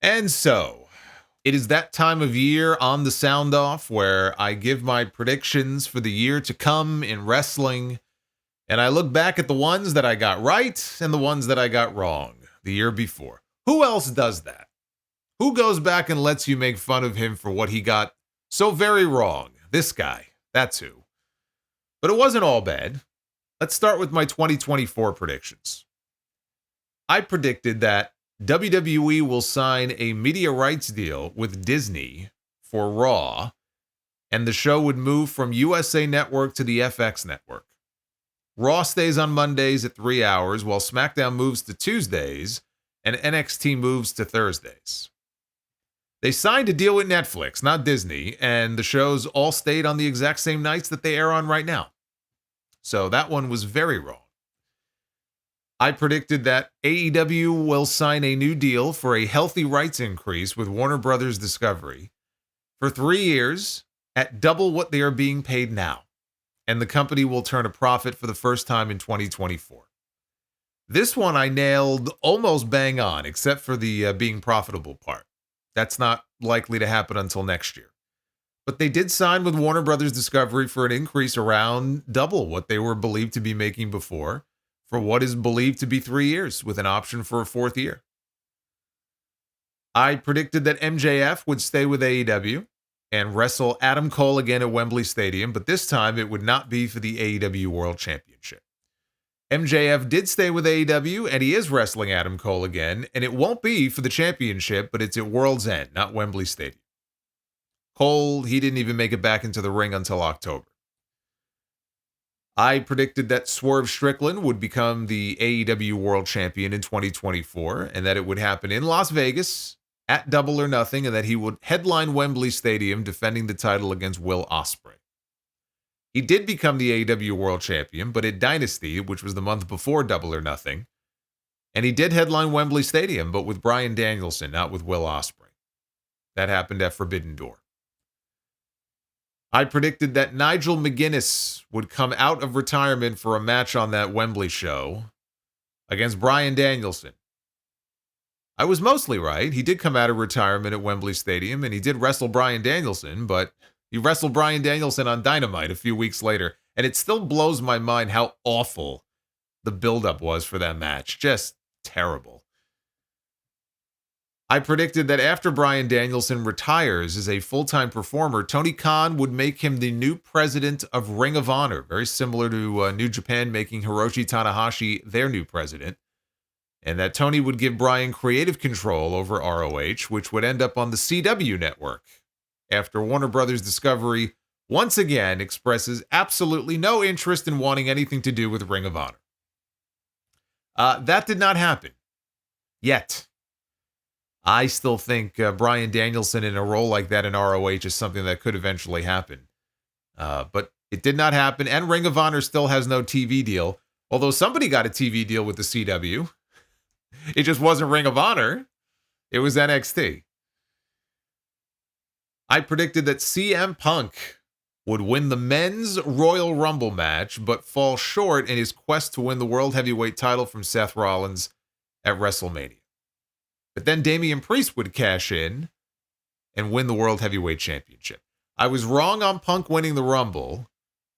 And so, it is that time of year on the Sound Off where I give my predictions for the year to come in wrestling, and I look back at the ones that I got right and the ones that I got wrong the year before. Who else does that? Who goes back and lets you make fun of him for what he got so very wrong? This guy. That's who. But it wasn't all bad. Let's start with my 2024 predictions. I predicted that WWE will sign a media rights deal with Disney for Raw, and the show would move from USA Network to the FX Network. Raw stays on Mondays at 3 hours, while SmackDown moves to Tuesdays, and NXT moves to Thursdays. They signed a deal with Netflix, not Disney, and the shows all stayed on the exact same nights that they air on right now. So that one was very wrong. I predicted that AEW will sign a new deal for a healthy rights increase with Warner Brothers Discovery for 3 years at double what they are being paid now, and the company will turn a profit for the first time in 2024. This one I nailed almost bang on, except for the being profitable part. That's not likely to happen until next year. But they did sign with Warner Brothers Discovery for an increase around double what they were believed to be making before, for what is believed to be 3 years, with an option for a 4th year. I predicted that MJF would stay with AEW and wrestle Adam Cole again at Wembley Stadium, but this time it would not be for the AEW World Championship. MJF did stay with AEW, and he is wrestling Adam Cole again, and it won't be for the championship, but it's at World's End, not Wembley Stadium. Cole, he didn't even make it back into the ring until October. I predicted that Swerve Strickland would become the AEW World Champion in 2024, and that it would happen in Las Vegas at Double or Nothing, and that he would headline Wembley Stadium defending the title against Will Ospreay. He did become the AEW World Champion, but at Dynasty, which was the month before Double or Nothing, and he did headline Wembley Stadium, but with Bryan Danielson, not with Will Ospreay. That happened at Forbidden Door. I predicted that Nigel McGuinness would come out of retirement for a match on that Wembley show against Bryan Danielson. I was mostly right. He did come out of retirement at Wembley Stadium, and he did wrestle Bryan Danielson, but he wrestled Bryan Danielson on Dynamite a few weeks later, and it still blows my mind how awful the buildup was for that match. Just terrible. I predicted that after Bryan Danielson retires as a full-time performer, Tony Khan would make him the new president of Ring of Honor, very similar to New Japan making Hiroshi Tanahashi their new president, and that Tony would give Bryan creative control over ROH, which would end up on the CW network, after Warner Brothers Discovery once again expresses absolutely no interest in wanting anything to do with Ring of Honor. That did not happen. Yet. I still think Bryan Danielson in a role like that in ROH is something that could eventually happen. But it did not happen, and Ring of Honor still has no TV deal, although somebody got a TV deal with the CW. It just wasn't Ring of Honor. It was NXT. I predicted that CM Punk would win the men's Royal Rumble match, but fall short in his quest to win the World Heavyweight title from Seth Rollins at WrestleMania. But then Damian Priest would cash in and win the World Heavyweight Championship. I was wrong on Punk winning the Rumble.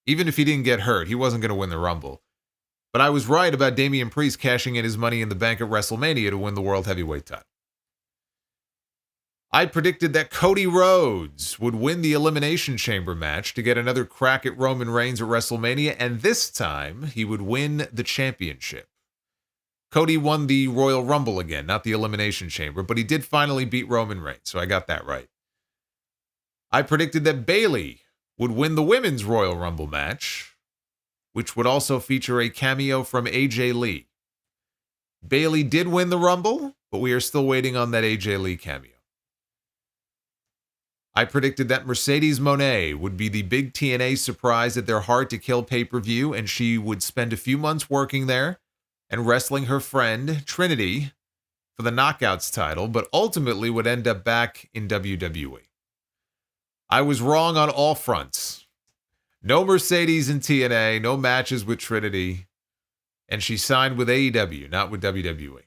Even if he didn't get hurt, he wasn't going to win the Rumble. But I was right about Damian Priest cashing in his money in the bank at WrestleMania to win the World Heavyweight title. I predicted that Cody Rhodes would win the Elimination Chamber match to get another crack at Roman Reigns at WrestleMania, and this time he would win the championship. Cody won the Royal Rumble again, not the Elimination Chamber, but he did finally beat Roman Reigns, so I got that right. I predicted that Bayley would win the Women's Royal Rumble match, which would also feature a cameo from AJ Lee. Bayley did win the Rumble, but we are still waiting on that AJ Lee cameo. I predicted that Mercedes Moné would be the big TNA surprise at their Hard to Kill pay-per-view, and she would spend a few months working there and wrestling her friend, Trinity, for the Knockouts title, but ultimately would end up back in WWE. I was wrong on all fronts. No Mercedes in TNA, no matches with Trinity, and she signed with AEW, not with WWE.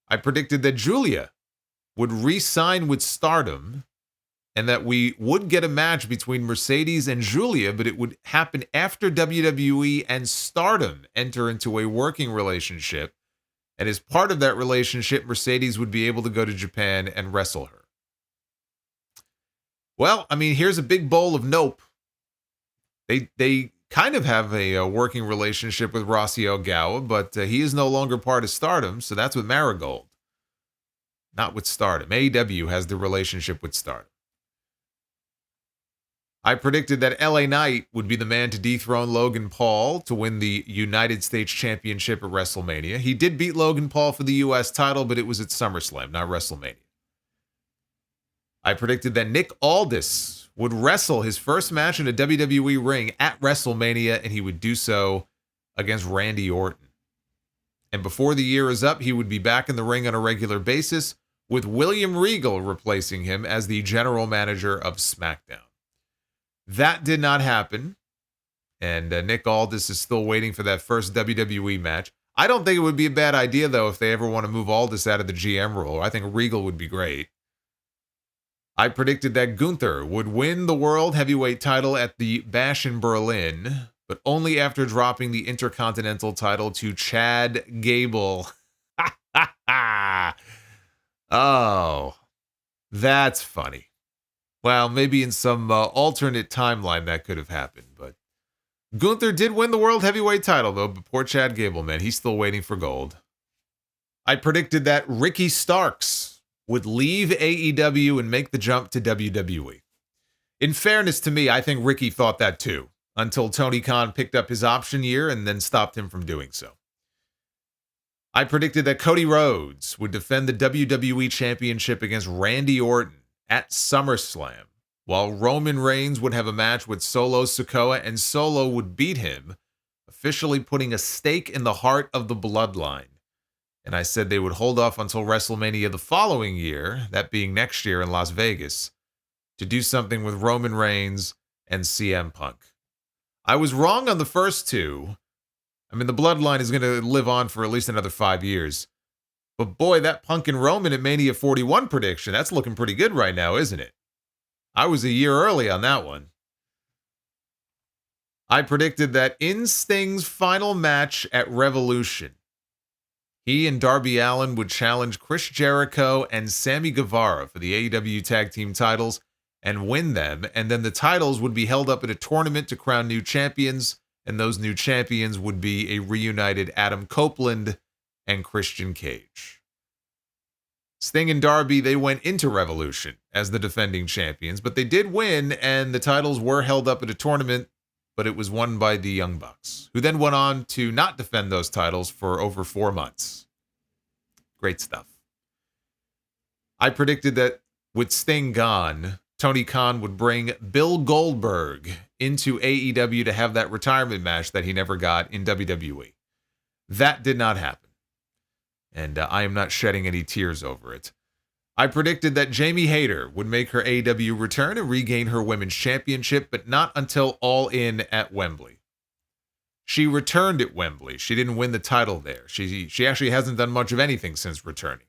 I predicted that Julia would re-sign with Stardom and that we would get a match between Mercedes and Julia, but it would happen after WWE and Stardom enter into a working relationship. And as part of that relationship, Mercedes would be able to go to Japan and wrestle her. Well, I mean, here's a big bowl of nope. They kind of have a working relationship with Rossy Ogawa, but he is no longer part of Stardom, so that's with Marigold. Not with Stardom. AEW has the relationship with Stardom. I predicted that LA Knight would be the man to dethrone Logan Paul to win the United States Championship at WrestleMania. He did beat Logan Paul for the U.S. title, but it was at SummerSlam, not WrestleMania. I predicted that Nick Aldis would wrestle his first match in a WWE ring at WrestleMania, and he would do so against Randy Orton. And before the year is up, he would be back in the ring on a regular basis, with William Regal replacing him as the general manager of SmackDown. That did not happen, and Nick Aldis is still waiting for that first WWE match. I don't think it would be a bad idea, though, if they ever want to move Aldis out of the GM role. I think Regal would be great. I predicted that Gunther would win the World Heavyweight title at the Bash in Berlin, but only after dropping the Intercontinental title to Chad Gable. Oh, that's funny. Well, maybe in some alternate timeline that could have happened, but Gunther did win the World Heavyweight title, though, but poor Chad Gable, man, he's still waiting for gold. I predicted that Ricky Starks would leave AEW and make the jump to WWE. In fairness to me, I think Ricky thought that too, until Tony Khan picked up his option year and then stopped him from doing so. I predicted that Cody Rhodes would defend the WWE Championship against Randy Orton at SummerSlam, while Roman Reigns would have a match with Solo Sikoa, and Solo would beat him, officially putting a stake in the heart of the bloodline. And I said they would hold off until WrestleMania the following year, that being next year in Las Vegas, to do something with Roman Reigns and CM Punk. I was wrong on the first two. I mean, the bloodline is going to live on for at least another 5 years. But boy, that Punk and Roman at Mania 41 prediction, that's looking pretty good right now, isn't it? I was a year early on that one. I predicted that in Sting's final match at Revolution, he and Darby Allin would challenge Chris Jericho and Sammy Guevara for the AEW Tag Team titles and win them, and then the titles would be held up at a tournament to crown new champions, and those new champions would be a reunited Adam Copeland and Christian Cage. Sting and Darby, they went into Revolution as the defending champions, but they did win, and the titles were held up at a tournament, but it was won by the Young Bucks, who then went on to not defend those titles for over 4 months. Great stuff. I predicted that with Sting gone, Tony Khan would bring Bill Goldberg into AEW to have that retirement match that he never got in WWE. That did not happen. And I am not shedding any tears over it. I predicted that Jamie Hayter would make her AEW return and regain her women's championship, but not until All In at Wembley. She returned at Wembley. She didn't win the title there. She actually hasn't done much of anything since returning.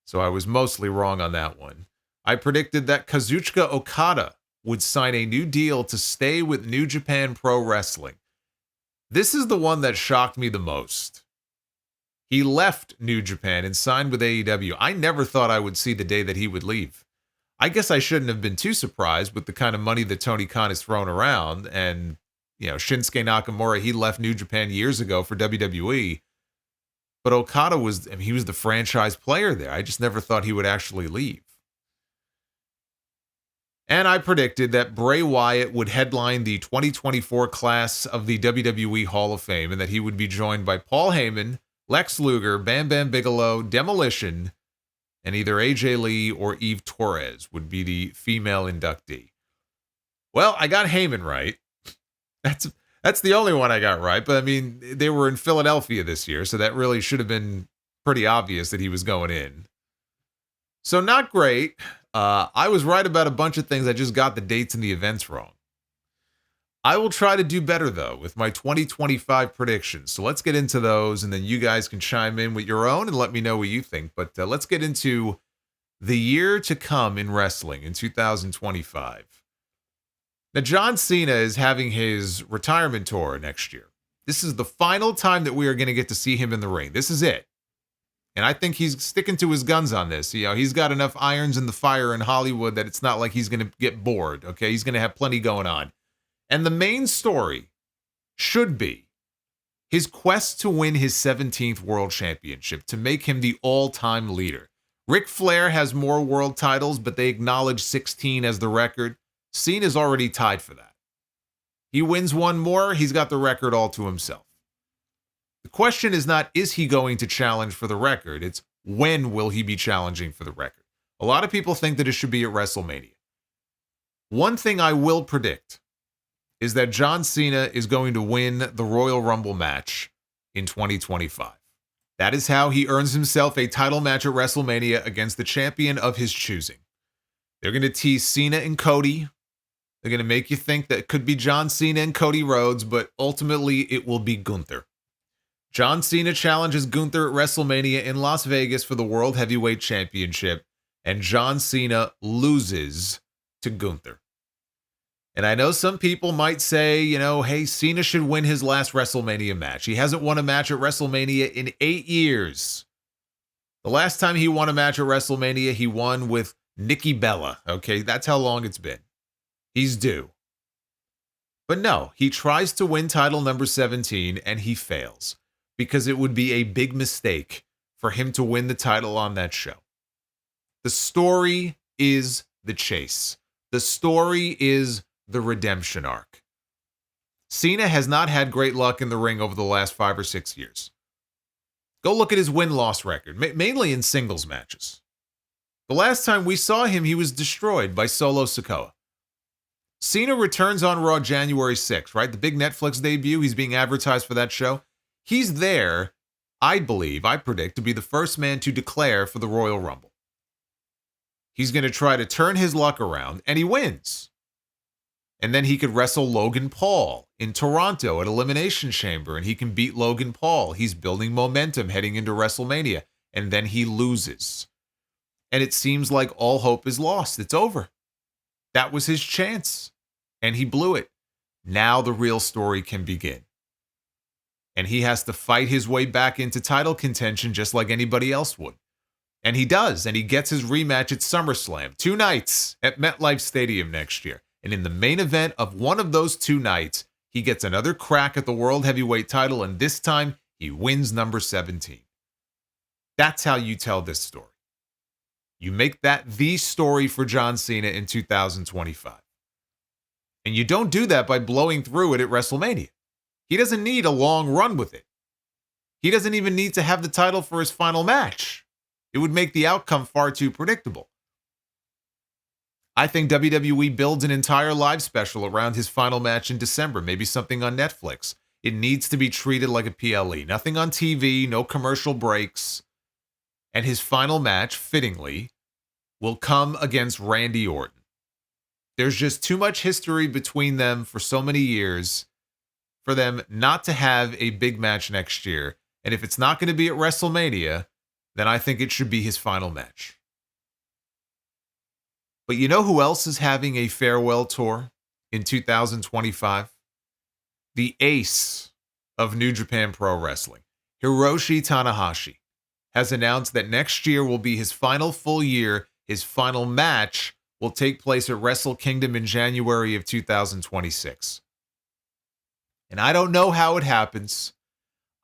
So I was mostly wrong on that one. I predicted that Kazuchika Okada would sign a new deal to stay with New Japan Pro Wrestling. This is the one that shocked me the most. He left New Japan and signed with AEW. I never thought I would see the day that he would leave. I guess I shouldn't have been too surprised with the kind of money that Tony Khan has thrown around. And, you know, Shinsuke Nakamura, he left New Japan years ago for WWE. But Okada was, he was the franchise player there. I just never thought he would actually leave. And I predicted that Bray Wyatt would headline the 2024 class of the WWE Hall of Fame and that he would be joined by Paul Heyman, Lex Luger, Bam Bam Bigelow, Demolition, and either AJ Lee or Eve Torres would be the female inductee. Well, I got Heyman right. That's the only one I got right, but I mean, they were in Philadelphia this year, so that really should have been pretty obvious that he was going in. So not great. I was right about a bunch of things. I just got the dates and the events wrong. I will try to do better, though, with my 2025 predictions. So let's get into those, and then you guys can chime in with your own and let me know what you think. But let's get into the year to come in wrestling in 2025. Now, John Cena is having his retirement tour next year. This is the final time that we are going to get to see him in the ring. This is it. And I think he's sticking to his guns on this. You know, he's got enough irons in the fire in Hollywood that it's not like he's going to get bored, okay? He's going to have plenty going on. And the main story should be his quest to win his 17th World Championship, to make him the all-time leader. Ric Flair has more world titles, but they acknowledge 16 as the record. Cena's already tied for that. He wins one more, he's got the record all to himself. The question is not, is he going to challenge for the record? It's, when will he be challenging for the record? A lot of people think that it should be at WrestleMania. One thing I will predict is that John Cena is going to win the Royal Rumble match in 2025. That is how he earns himself a title match at WrestleMania against the champion of his choosing. They're going to tease Cena and Cody. They're going to make you think that it could be John Cena and Cody Rhodes, but ultimately it will be Gunther. John Cena challenges Gunther at WrestleMania in Las Vegas for the World Heavyweight Championship, and John Cena loses to Gunther. And I know some people might say, you know, hey, Cena should win his last WrestleMania match. He hasn't won a match at WrestleMania in 8 years. The last time he won a match at WrestleMania, he won with Nikki Bella. Okay, that's how long it's been. He's due. But no, he tries to win title number 17 and he fails, because it would be a big mistake for him to win the title on that show. The story is the chase. The story is the redemption arc. Cena has not had great luck in the ring over the last 5 or 6 years. Go look at his win-loss record, mainly in singles matches. The last time we saw him, he was destroyed by Solo Sikoa. Cena returns on Raw January 6th, right? The big Netflix debut. He's being advertised for that show. He's there, I predict, to be the first man to declare for the Royal Rumble. He's going to try to turn his luck around, and he wins. And then he could wrestle Logan Paul in Toronto at Elimination Chamber, and he can beat Logan Paul. He's building momentum heading into WrestleMania, and then he loses. And it seems like all hope is lost. It's over. That was his chance, and he blew it. Now the real story can begin. And he has to fight his way back into title contention just like anybody else would. And he does, and he gets his rematch at SummerSlam, 2 nights at MetLife Stadium next year. And in the main event of one of those 2 nights, he gets another crack at the World Heavyweight title, and this time he wins number 17. That's how you tell this story. You make that the story for John Cena in 2025. And you don't do that by blowing through it at WrestleMania. He doesn't need a long run with it. He doesn't even need to have the title for his final match. It would make the outcome far too predictable. I think WWE builds an entire live special around his final match in December, maybe something on Netflix. It needs to be treated like a PLE. Nothing on TV, no commercial breaks. And his final match, fittingly, will come against Randy Orton. There's just too much history between them for so many years for them not to have a big match next year. And if it's not going to be at WrestleMania, then I think it should be his final match. But you know who else is having a farewell tour in 2025? The ace of New Japan Pro Wrestling, Hiroshi Tanahashi, has announced that next year will be his final full year. His final match will take place at Wrestle Kingdom in January of 2026. And I don't know how it happens.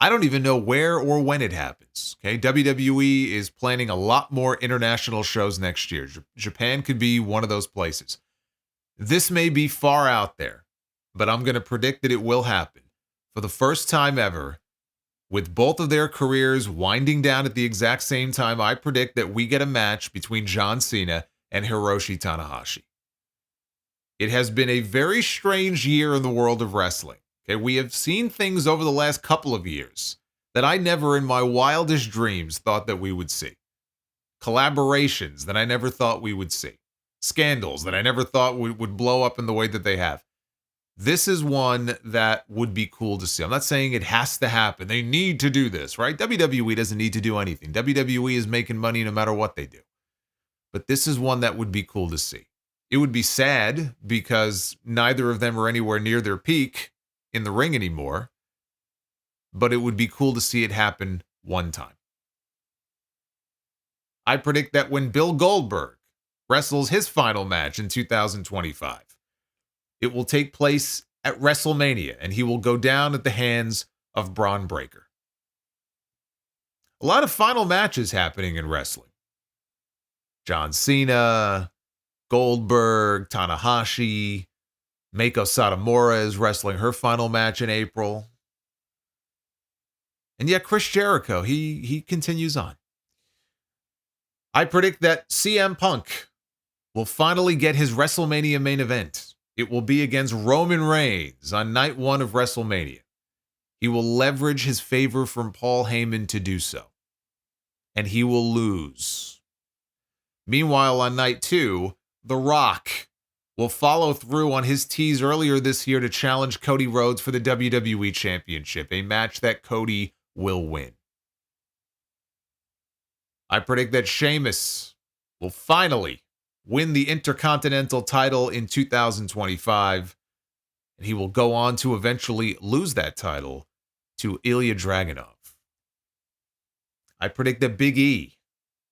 I don't even know where or when it happens. Okay, WWE is planning a lot more international shows next year. Japan could be one of those places. This may be far out there, but I'm going to predict that it will happen. For the first time ever, with both of their careers winding down at the exact same time, I predict that we get a match between John Cena and Hiroshi Tanahashi. It has been a very strange year in the world of wrestling. Okay, we have seen things over the last couple of years that I never in my wildest dreams thought that we would see. Collaborations that I never thought we would see. Scandals that I never thought would blow up in the way that they have. This is one that would be cool to see. I'm not saying it has to happen. They need to do this, right? WWE doesn't need to do anything. WWE is making money no matter what they do. But this is one that would be cool to see. It would be sad because neither of them are anywhere near their peak in the ring anymore. But it would be cool to see it happen one time. I predict that when Bill Goldberg wrestles his final match in 2025, it will take place at WrestleMania, and he will go down at the hands of Braun Breaker. A lot of final matches happening in wrestling. John Cena, Goldberg, Tanahashi, Meiko Satomura is wrestling her final match in April. And yet Chris Jericho, he continues on. I predict that CM Punk will finally get his WrestleMania main event. It will be against Roman Reigns on night 1 of WrestleMania. He will leverage his favor from Paul Heyman to do so. And he will lose. Meanwhile, on night 2, The Rock will follow through on his tease earlier this year to challenge Cody Rhodes for the WWE Championship, a match that Cody will win. I predict that Sheamus will finally win the Intercontinental title in 2025, and he will go on to eventually lose that title to Ilya Dragunov. I predict that Big E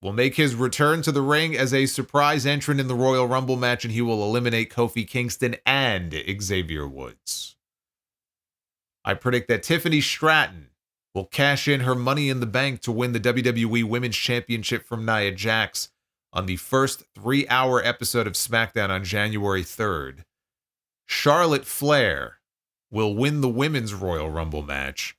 will make his return to the ring as a surprise entrant in the Royal Rumble match, and he will eliminate Kofi Kingston and Xavier Woods. I predict that Tiffany Stratton will cash in her Money in the Bank to win the WWE Women's Championship from Nia Jax on the first 3-hour episode of SmackDown on January 3rd. Charlotte Flair will win the Women's Royal Rumble match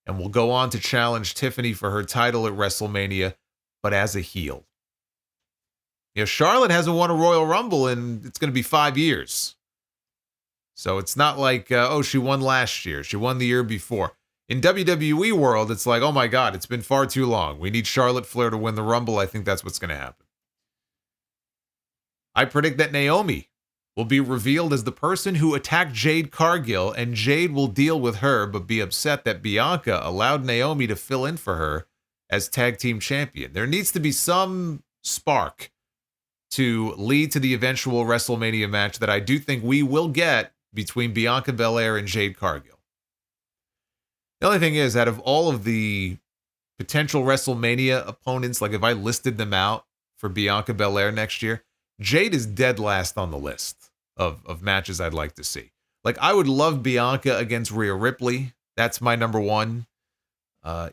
and will go on to challenge Tiffany for her title at WrestleMania, but as a heel. You know, Charlotte hasn't won a Royal Rumble in, it's going to be 5 years. So it's not like, she won last year. She won the year before. In WWE world, it's like, oh my God, it's been far too long. We need Charlotte Flair to win the Rumble. I think that's what's going to happen. I predict that Naomi will be revealed as the person who attacked Jade Cargill, and Jade will deal with her, but be upset that Bianca allowed Naomi to fill in for her as tag team champion. There needs to be some spark to lead to the eventual WrestleMania match that I do think we will get between Bianca Belair and Jade Cargill. The only thing is, out of all of the potential WrestleMania opponents, like if I listed them out for Bianca Belair next year, Jade is dead last on the list of matches I'd like to see. Like, I would love Bianca against Rhea Ripley. That's my number one.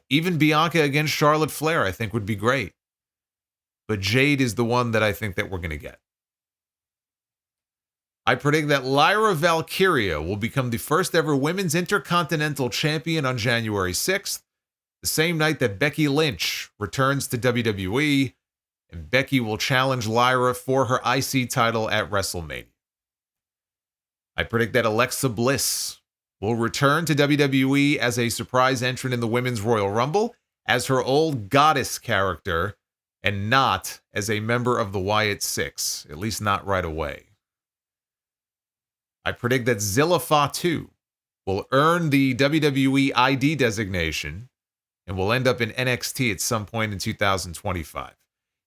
Even Bianca against Charlotte Flair, I think, would be great. But Jade is the one that I think that we're going to get. I predict that Lyra Valkyria will become the first ever Women's Intercontinental Champion on January 6th, the same night that Becky Lynch returns to WWE, and Becky will challenge Lyra for her IC title at WrestleMania. I predict that Alexa Bliss will return to WWE as a surprise entrant in the Women's Royal Rumble as her old goddess character and not as a member of the Wyatt Six, at least not right away. I predict that Zilla Fatu will earn the WWE ID designation and will end up in NXT at some point in 2025.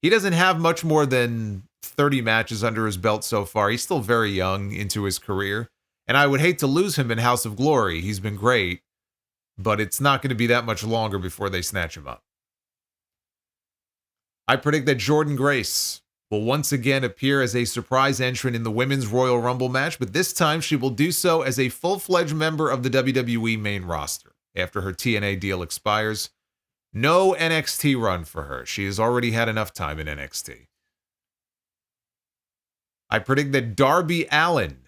He doesn't have much more than 30 matches under his belt so far. He's still very young into his career, and I would hate to lose him in House of Glory. He's been great, but it's not going to be that much longer before they snatch him up. I predict that Jordynne Grace will once again appear as a surprise entrant in the Women's Royal Rumble match, but this time she will do so as a full-fledged member of the WWE main roster after her TNA deal expires. No NXT run for her. She has already had enough time in NXT. I predict that Darby Allin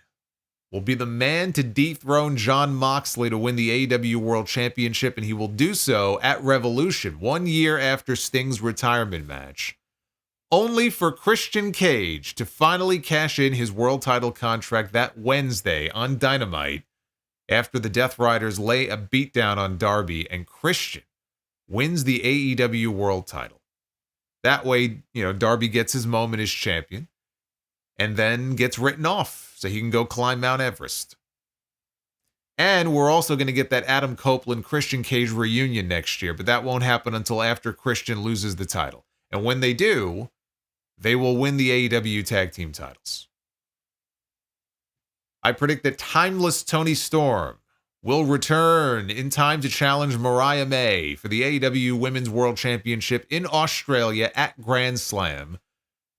will be the man to dethrone Jon Moxley to win the AEW World Championship, and he will do so at Revolution, 1 year after Sting's retirement match, only for Christian Cage to finally cash in his world title contract that Wednesday on Dynamite after the Death Riders lay a beatdown on Darby and Christian wins the AEW World title. That way, Darby gets his moment as champion and then gets written off so he can go climb Mount Everest. And we're also going to get that Adam Copeland Christian Cage reunion next year, but that won't happen until after Christian loses the title. And when they do, they will win the AEW tag team titles. I predict that timeless Toni Storm will return in time to challenge Mariah May for the AEW Women's World Championship in Australia at Grand Slam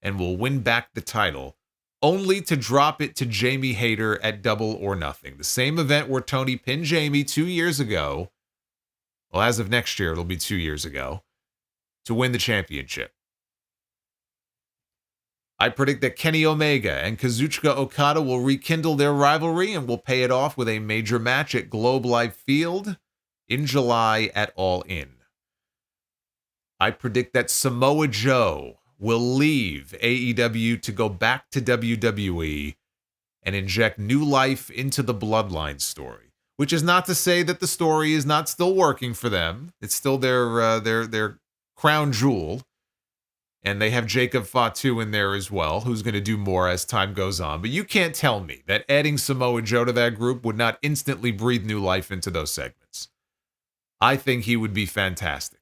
and will win back the title, only to drop it to Jamie Hayter at Double or Nothing. The same event where Toni pinned Jamie 2 years ago. Well, as of next year, it'll be 2 years ago, to win the championship. I predict that Kenny Omega and Kazuchika Okada will rekindle their rivalry and will pay it off with a major match at Globe Life Field in July at All In. I predict that Samoa Joe will leave AEW to go back to WWE and inject new life into the Bloodline story, which is not to say that the story is not still working for them. It's still their crown jewel. And they have Jacob Fatu in there as well, who's going to do more as time goes on. But you can't tell me that adding Samoa Joe to that group would not instantly breathe new life into those segments. I think he would be fantastic.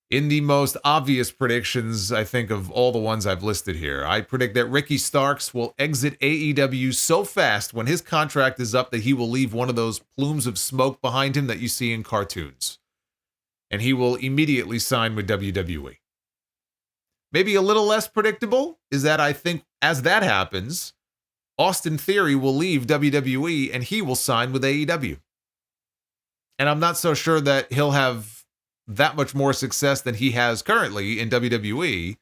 In the most obvious predictions, I think, of all the ones I've listed here, I predict that Ricky Starks will exit AEW so fast when his contract is up that he will leave one of those plumes of smoke behind him that you see in cartoons. And he will immediately sign with WWE. Maybe a little less predictable is that I think as that happens, Austin Theory will leave WWE and he will sign with AEW. And I'm not so sure that he'll have that much more success than he has currently in WWE,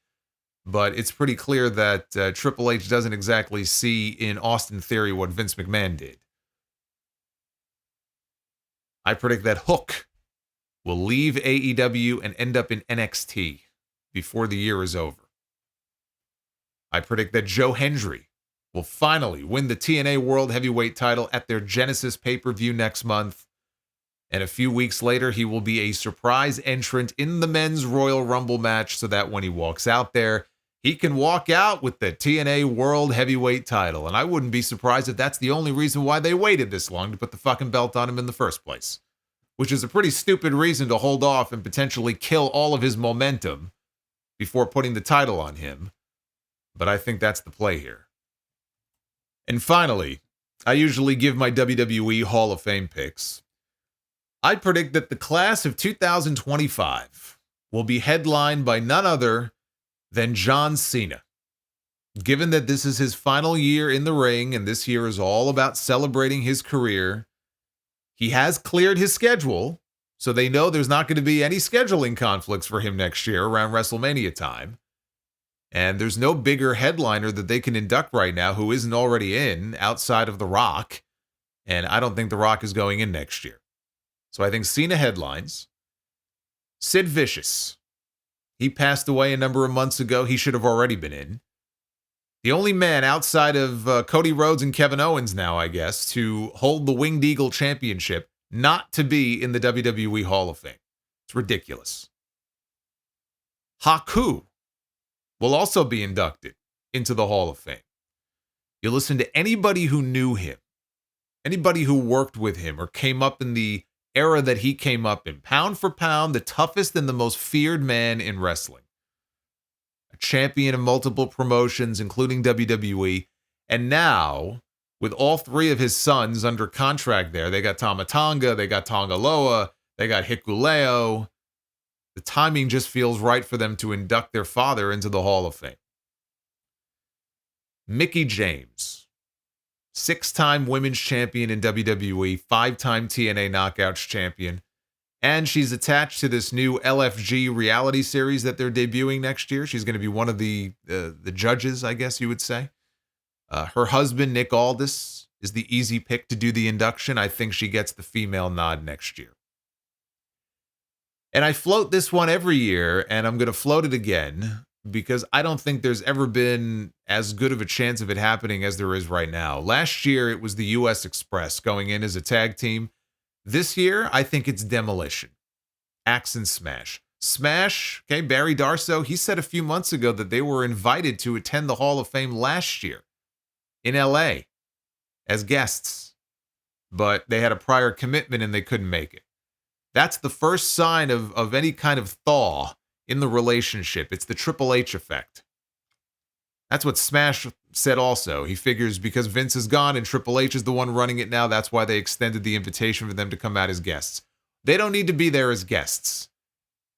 but it's pretty clear that Triple H doesn't exactly see in Austin Theory what Vince McMahon did. I predict that Hook will leave AEW and end up in NXT before the year is over. I predict that Joe Hendry will finally win the TNA World Heavyweight title at their Genesis pay-per-view next month. And a few weeks later, he will be a surprise entrant in the men's Royal Rumble match so that when he walks out there, he can walk out with the TNA World Heavyweight title. And I wouldn't be surprised if that's the only reason why they waited this long to put the fucking belt on him in the first place. Which is a pretty stupid reason to hold off and potentially kill all of his momentum before putting the title on him. But I think that's the play here. And finally, I usually give my WWE Hall of Fame picks. I predict that the class of 2025 will be headlined by none other than John Cena. Given that this is his final year in the ring and this year is all about celebrating his career, he has cleared his schedule, so they know there's not going to be any scheduling conflicts for him next year around WrestleMania time. And there's no bigger headliner that they can induct right now who isn't already in outside of The Rock. And I don't think The Rock is going in next year. So I think Cena headlines. Sid Vicious. He passed away a number of months ago. He should have already been in. The only man outside of Cody Rhodes and Kevin Owens now, I guess, to hold the Winged Eagle Championship not to be in the WWE Hall of Fame. It's ridiculous. Haku will also be inducted into the Hall of Fame. You listen to anybody who knew him, anybody who worked with him or came up in the era that he came up in, pound for pound, the toughest and the most feared man in wrestling. A champion of multiple promotions, including WWE. And now, with all three of his sons under contract there, they got Tama Tonga, they got Tonga Loa, they got Hikuleo. The timing just feels right for them to induct their father into the Hall of Fame. Mickie James, 6-time women's champion in WWE, 5-time TNA Knockouts champion. And she's attached to this new LFG reality series that they're debuting next year. She's going to be one of the judges, I guess you would say. Her husband, Nick Aldis, is the easy pick to do the induction. I think she gets the female nod next year. And I float this one every year, and I'm going to float it again because I don't think there's ever been as good of a chance of it happening as there is right now. Last year, it was the U.S. Express going in as a tag team. This year, I think it's Demolition. Axe and Smash. Smash, okay, Barry Darsow, he said a few months ago that they were invited to attend the Hall of Fame last year in LA. as guests, but they had a prior commitment and they couldn't make it. That's the first sign of any kind of thaw in the relationship. It's the Triple H effect. That's what Smash said also. He figures because Vince is gone and Triple H is the one running it now, that's why they extended the invitation for them to come out as guests. They don't need to be there as guests.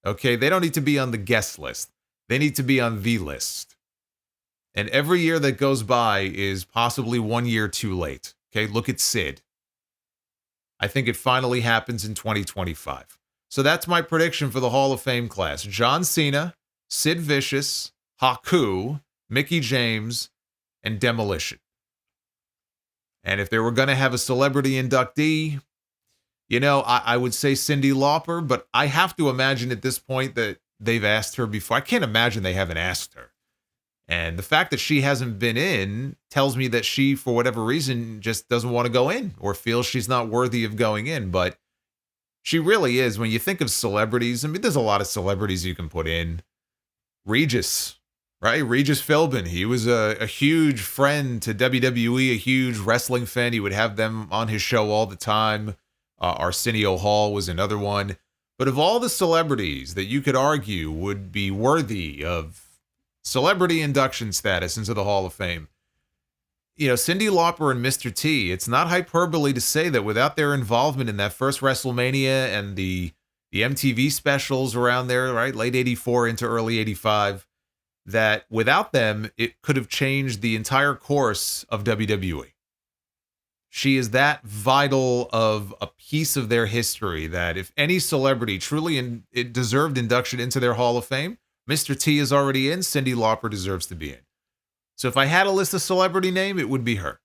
Okay? They don't need to be on the guest list. They need to be on the list. And every year that goes by is possibly 1 year too late. Okay? Look at Sid. I think it finally happens in 2025. So that's my prediction for the Hall of Fame class. John Cena, Sid Vicious, Haku, Mickie James, and Demolition. And if they were going to have a celebrity inductee, you know, I would say Cyndi Lauper, but I have to imagine at this point that they've asked her before. I can't imagine they haven't asked her. And the fact that she hasn't been in tells me that she, for whatever reason, just doesn't want to go in or feels she's not worthy of going in. But she really is. When you think of celebrities, I mean, there's a lot of celebrities you can put in. Regis, right? Regis Philbin. He was a huge friend to WWE, a huge wrestling fan. He would have them on his show all the time. Arsenio Hall was another one. But of all the celebrities that you could argue would be worthy of celebrity induction status into the Hall of Fame, you know, Cyndi Lauper and Mr. T, it's not hyperbole to say that without their involvement in that first WrestleMania and the MTV specials around there, right, late 84 into early 85, that without them, it could have changed the entire course of WWE. She is that vital of a piece of their history that if any celebrity truly it deserved induction into their Hall of Fame, Mr. T is already in, Cyndi Lauper deserves to be in. So if I had a list of celebrity name, it would be her.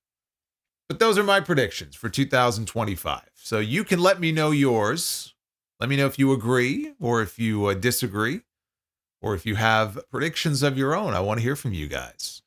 But those are my predictions for 2025. So you can let me know yours. Let me know if you agree or if you disagree or if you have predictions of your own. I want to hear from you guys.